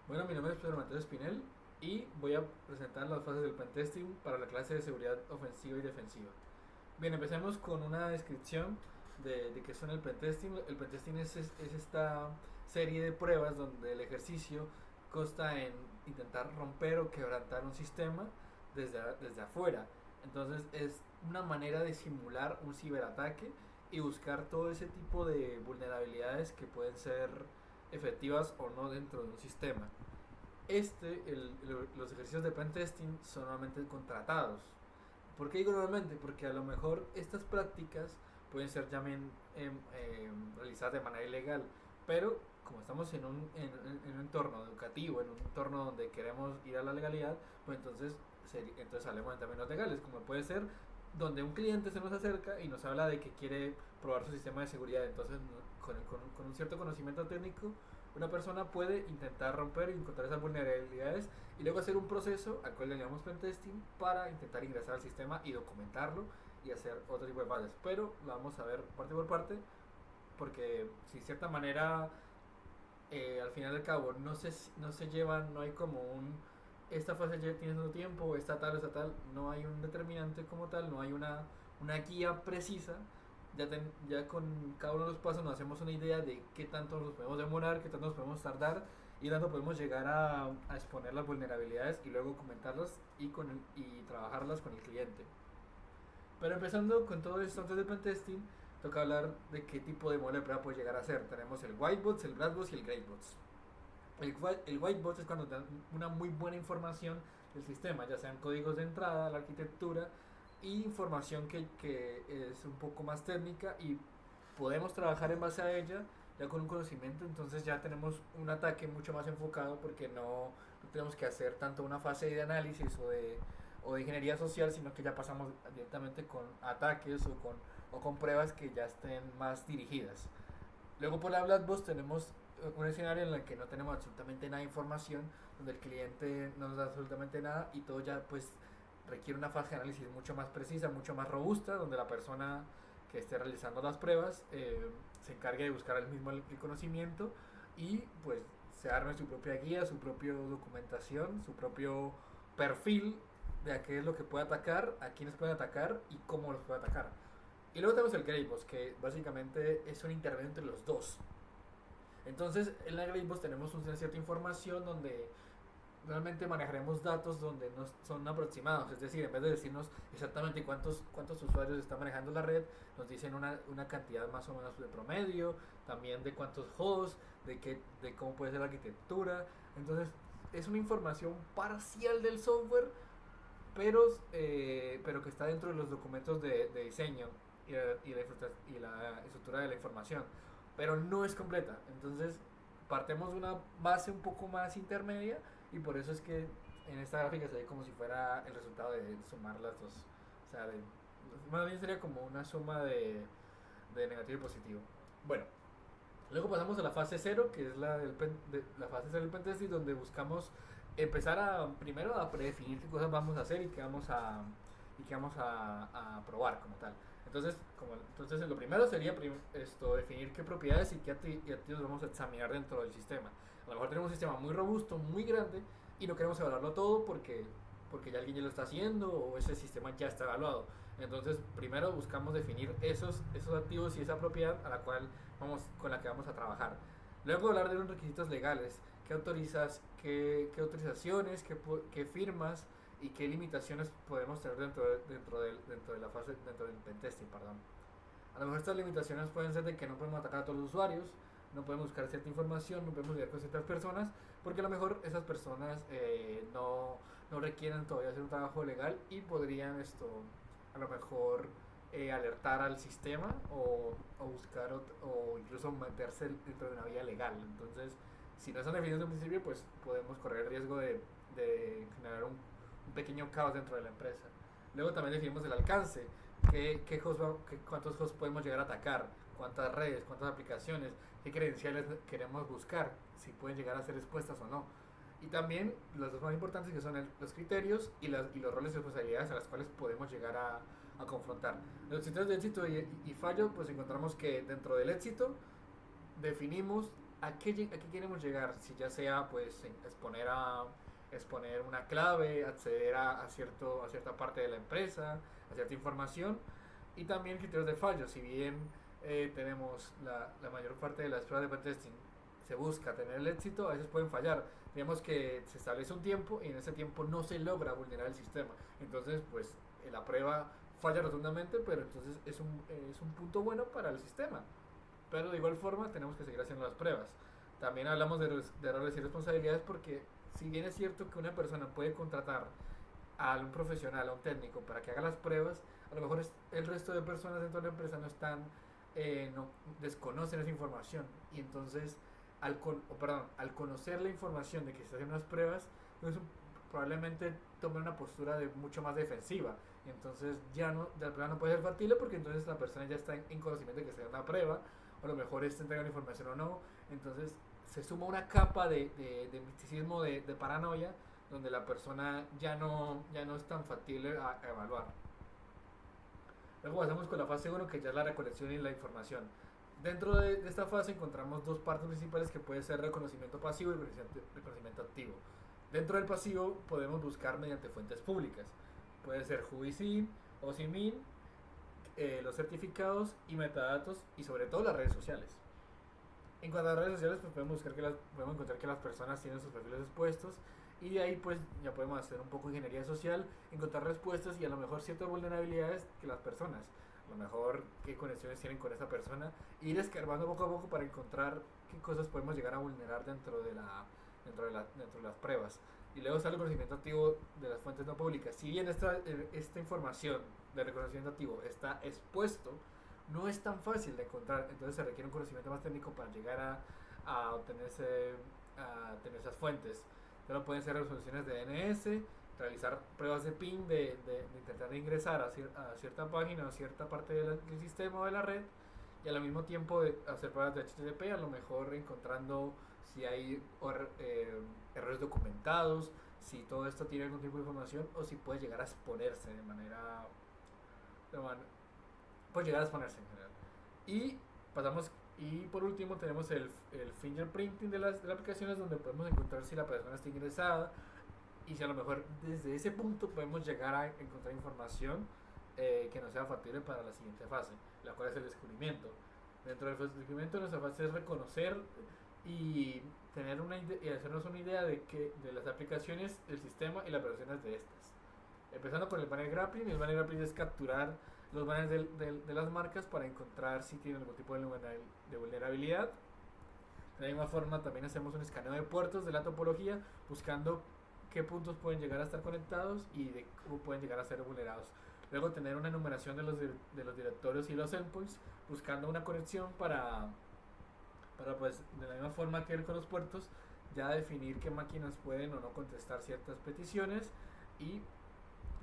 Bueno, mi nombre es Pedro Mateo Espinel y voy a presentar las fases del pentesting para la clase de seguridad ofensiva y defensiva. Bien, empecemos con una descripción de qué son el pentesting. El pentesting es esta serie de pruebas donde el ejercicio consta en intentar romper o quebrantar un sistema desde afuera. Entonces es una manera de simular un ciberataque y buscar todo ese tipo de vulnerabilidades que pueden ser efectivas o no dentro de un sistema. Los ejercicios de pentesting son normalmente contratados. ¿Por qué digo normalmente? Porque a lo mejor estas prácticas pueden ser también realizadas de manera ilegal, pero como estamos en un entorno educativo, en un entorno donde queremos ir a la legalidad, pues entonces hablemos en términos legales, como puede ser donde un cliente se nos acerca y nos habla de que quiere probar su sistema de seguridad. Entonces, con un cierto conocimiento técnico, una persona puede intentar romper y encontrar esas vulnerabilidades y luego hacer un proceso al cual le llamamos pentesting para intentar ingresar al sistema y documentarlo y hacer otro tipo de fases. Pero lo vamos a ver parte por parte, porque si de cierta manera al final del cabo no se llevan, no hay como un esta fase ya tiene su tiempo, esta tal, no hay un determinante como tal, no hay una guía precisa. Ya con cada uno de los pasos nos hacemos una idea de qué tanto nos podemos demorar, qué tanto nos podemos tardar y tanto podemos llegar a exponer las vulnerabilidades y luego comentarlas y trabajarlas con el cliente. Pero empezando con todo esto antes del pentesting, toca hablar de qué tipo de modelo de prueba puede llegar a ser. Tenemos el whitebox, el blackbox y el greybox. El whitebox es cuando dan una muy buena información del sistema, ya sean códigos de entrada, la arquitectura y información que es un poco más técnica y podemos trabajar en base a ella ya con un conocimiento. Entonces ya tenemos un ataque mucho más enfocado porque no tenemos que hacer tanto una fase de análisis o de ingeniería social, sino que ya pasamos directamente con ataques o con pruebas que ya estén más dirigidas. Luego por la Blackbox tenemos un escenario en el que no tenemos absolutamente nada de información, donde el cliente no nos da absolutamente nada y todo ya pues requiere una fase de análisis mucho más precisa, mucho más robusta, donde la persona que esté realizando las pruebas se encargue de buscar el conocimiento y pues se arme su propia guía, su propia documentación, su propio perfil de a qué es lo que puede atacar, a quiénes puede atacar y cómo los puede atacar. Y luego tenemos el Greybox, que básicamente es un intermedio entre los dos. Entonces, en la Greybox tenemos una cierta información donde realmente manejaremos datos donde no son aproximados. Es decir, en vez de decirnos exactamente cuántos usuarios está manejando la red, nos dicen una cantidad más o menos de promedio, también de cuántos hosts, de cómo puede ser la arquitectura. Entonces, es una información parcial del software, pero que está dentro de los documentos de diseño y la estructura de la información, pero no es completa. Entonces partemos de una base un poco más intermedia y por eso es que en esta gráfica se ve como si fuera el resultado de sumar las dos. O sea, más bien sería como una suma de negativo y positivo. Bueno, luego pasamos a la fase cero, que es la fase cero del pentesting, donde buscamos empezar primero a predefinir qué cosas vamos a hacer y qué vamos a probar como tal. Entonces lo primero sería definir qué propiedades y qué activos vamos a examinar dentro del sistema. A lo mejor tenemos un sistema muy robusto, muy grande, y no queremos evaluarlo todo porque ya alguien ya lo está haciendo o ese sistema ya está evaluado. Entonces, primero buscamos definir esos activos y esa propiedad con la que vamos a trabajar. Luego hablar de los requisitos legales, qué autorizas, qué autorizaciones, qué firmas y qué limitaciones podemos tener dentro de la fase, dentro del pentesting, perdón. A lo mejor estas limitaciones pueden ser de que no podemos atacar a todos los usuarios, no podemos buscar cierta información, no podemos lidiar con ciertas personas, porque a lo mejor esas personas no requieren todavía hacer un trabajo legal y podrían a lo mejor alertar al sistema o buscar o incluso meterse dentro de una vía legal. Entonces, si no están definidos en principio, pues podemos correr el riesgo de generar un pequeño caos dentro de la empresa. Luego también definimos el alcance, cuántos hosts podemos llegar a atacar, cuántas redes, cuántas aplicaciones, qué credenciales queremos buscar, si pueden llegar a ser expuestas o no. Y también los dos más importantes que son los criterios y los roles y responsabilidades a las cuales podemos llegar a confrontar. Los criterios de éxito y fallo, pues encontramos que dentro del éxito definimos a qué queremos llegar, si ya sea pues exponer una clave, acceder a cierta parte de la empresa, a cierta información, y también criterios de fallo. Si bien tenemos la mayor parte de las pruebas de pentesting se busca tener el éxito, a veces pueden fallar. Digamos que se establece un tiempo y en ese tiempo no se logra vulnerar el sistema. Entonces, pues la prueba falla rotundamente, pero entonces es un punto bueno para el sistema. Pero de igual forma tenemos que seguir haciendo las pruebas. También hablamos de errores y responsabilidades porque si bien es cierto que una persona puede contratar a un profesional, a un técnico para que haga las pruebas, a lo mejor el resto de personas dentro de la empresa no están, no desconocen esa información y entonces al conocer la información de que se están haciendo las pruebas, entonces probablemente tome una postura de mucho más defensiva. Entonces la prueba no puede ser factible porque entonces la persona ya está en conocimiento de que se da una prueba, o a lo mejor está entregando información o no. Entonces se suma una capa de misticismo, de paranoia, donde la persona ya no es tan factible a evaluar. Luego pasamos con la fase 1, que ya es la recolección y la información. Dentro de esta fase encontramos dos partes principales que puede ser reconocimiento pasivo y reconocimiento activo. Dentro del pasivo podemos buscar mediante fuentes públicas. Puede ser Juicy, OSIMIN, los certificados y metadatos y sobre todo las redes sociales. En cuanto a las redes sociales, pues podemos encontrar que las personas tienen sus perfiles expuestos y de ahí pues ya podemos hacer un poco de ingeniería social, encontrar respuestas y a lo mejor ciertas vulnerabilidades que las personas, a lo mejor qué conexiones tienen con esa persona, e ir escarbando poco a poco para encontrar qué cosas podemos llegar a vulnerar dentro de las pruebas. Y luego está el reconocimiento activo de las fuentes no públicas. Si bien esta información de reconocimiento activo está expuesto, no es tan fácil de encontrar, entonces se requiere un conocimiento más técnico para llegar a tener esas fuentes. Pero pueden ser resoluciones de DNS, realizar pruebas de PIN, de intentar ingresar a cierta página o cierta parte del sistema o de la red, y al mismo tiempo de hacer pruebas de HTTP, a lo mejor encontrando si hay errores documentados, si todo esto tiene algún tipo de información o si puede llegar a exponerse de man- puede llegar a exponerse en general. Y pasamos y por último tenemos el fingerprinting de las aplicaciones, donde podemos encontrar si la persona está ingresada y si a lo mejor desde ese punto podemos llegar a encontrar información que nos sea factible para la siguiente fase, la cual es el descubrimiento. Dentro del descubrimiento nuestra fase es reconocer y y hacernos una idea de las aplicaciones, el sistema y las versiones de estas. Empezando con el banner grappling. El banner grappling es capturar los banners de las marcas para encontrar si tienen algún tipo de vulnerabilidad. De la misma forma también hacemos un escaneo de puertos de la topología, buscando qué puntos pueden llegar a estar conectados y de cómo pueden llegar a ser vulnerados. Luego tener una enumeración de los directorios y los endpoints, buscando una conexión para pues de la misma forma que con los puertos, ya definir qué máquinas pueden o no contestar ciertas peticiones y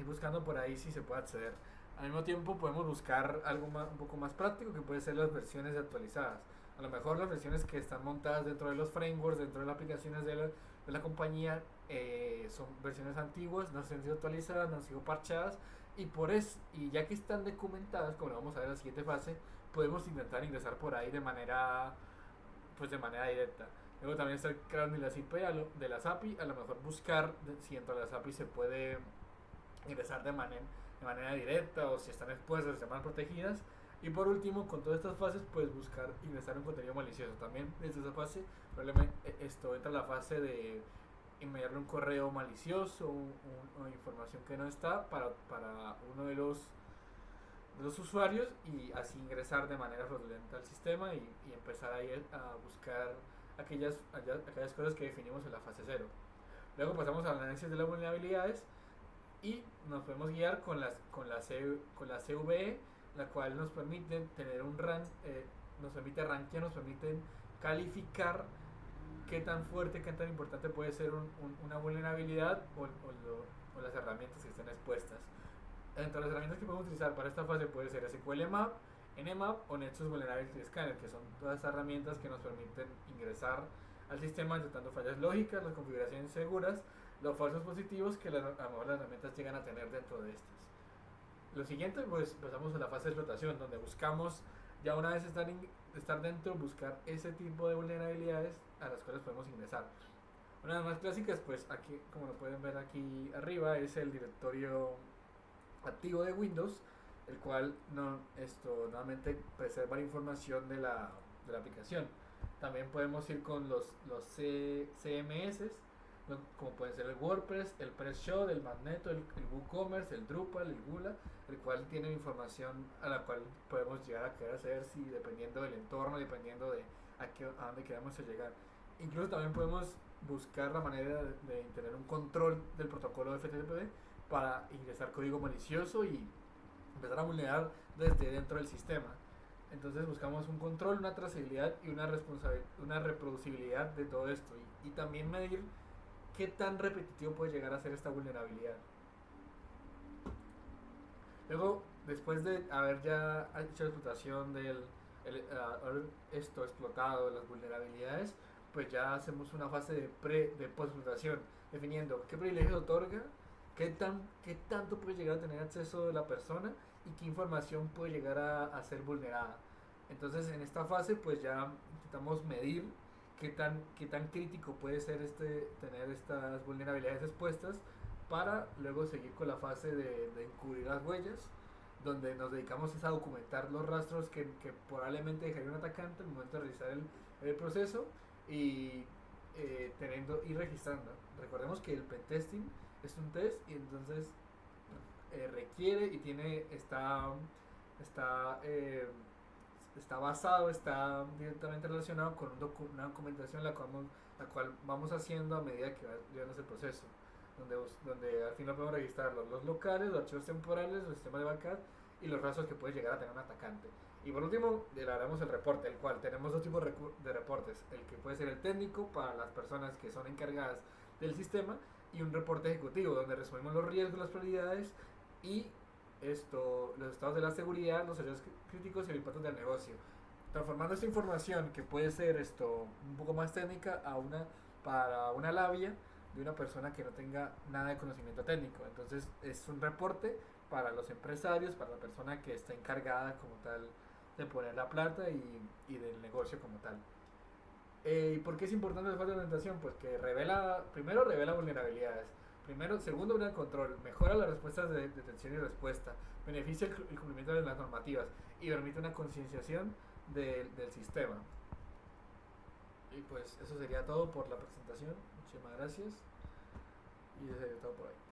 buscando por ahí si se puede acceder. Al mismo tiempo podemos buscar algo un poco más práctico, que puede ser las versiones actualizadas. A lo mejor las versiones que están montadas dentro de los frameworks, dentro de las aplicaciones de la compañía, son versiones antiguas, no se han sido actualizadas, no han sido parchadas, y ya que están documentadas, como lo vamos a ver en la siguiente fase, podemos intentar ingresar por ahí de manera directa. Luego también está el crawling de las IP, de las API, a lo mejor buscar si dentro de las API se puede ingresar de manera directa o si están expuestas, están protegidas. Y por último, con todas estas fases, puedes buscar ingresar un contenido malicioso. También desde esa fase, probablemente esto entra la fase de enviarle un correo malicioso o información que no está para uno de los usuarios, y así ingresar de manera fraudulenta al sistema y empezar ahí a buscar aquellas cosas que definimos en la fase 0. Luego pasamos al análisis de las vulnerabilidades y nos podemos guiar con la CVE, la cual nos permite tener un rank, nos permite rankear, nos permite calificar qué tan fuerte, qué tan importante puede ser una vulnerabilidad o las herramientas que estén expuestas. Entre las herramientas que podemos utilizar para esta fase puede ser SQL Map, Nmap o Nexus Vulnerability Scanner, que son todas estas herramientas que nos permiten ingresar al sistema detectando fallas lógicas, las configuraciones seguras, los falsos positivos que a lo mejor las herramientas llegan a tener dentro de estas. Lo siguiente, pues pasamos a la fase de explotación, donde buscamos, ya una vez están estar dentro, buscar ese tipo de vulnerabilidades a las cuales podemos ingresar. Una de las más clásicas, pues aquí, como lo pueden ver aquí arriba, es el directorio activo de Windows, el cual nuevamente preserva la información de la aplicación. También podemos ir con los CMS, como pueden ser el WordPress, el PressShot, el Magneto, el WooCommerce, el Drupal, el Gula, el cual tiene información a la cual podemos llegar a querer hacer si dependiendo del entorno, dependiendo de a dónde queramos llegar. Incluso también podemos buscar la manera de tener un control del protocolo de FTP para ingresar código malicioso y empezar a vulnerar desde dentro del sistema. Entonces buscamos un control, una trazabilidad y una reproducibilidad de todo esto y también medir qué tan repetitivo puede llegar a ser esta vulnerabilidad. Luego, después de haber ya hecho la explotación haber esto explotado, las vulnerabilidades, pues ya hacemos una fase de post-explotación, definiendo qué privilegios otorga, qué tanto puede llegar a tener acceso de la persona y qué información puede llegar a ser vulnerada. Entonces, en esta fase, pues ya intentamos medir qué tan crítico puede ser tener estas vulnerabilidades expuestas para luego seguir con la fase de encubrir las huellas, donde nos dedicamos a documentar los rastros que probablemente dejaría un atacante al momento de realizar el proceso y teniendo y registrando. Recordemos que el pentesting es un test y entonces requiere y está basado, está directamente relacionado con una documentación la cual vamos haciendo a medida que va llevando ese proceso, donde al final podemos registrar los locales, los archivos temporales, los sistemas de backup y los rastros que puede llegar a tener un atacante. Y por último, haremos el reporte, el cual tenemos dos tipos de reportes, el que puede ser el técnico para las personas que son encargadas del sistema y un reporte ejecutivo donde resumimos los riesgos, las prioridades y los estados de la seguridad, los hallazgos críticos y el impacto del negocio. Transformando esta información que puede ser un poco más técnica para una labia de una persona que no tenga nada de conocimiento técnico. Entonces es un reporte para los empresarios, para la persona que está encargada como tal de poner la plata y del negocio como tal. ¿Y por qué es importante la falta de orientación? Pues que primero revela vulnerabilidades. Segundo, brinda control, mejora las respuestas de detención y respuesta, beneficia el cumplimiento de las normativas y permite una concienciación del sistema. Y pues eso sería todo por la presentación. Muchísimas gracias. Y eso sería todo por ahí.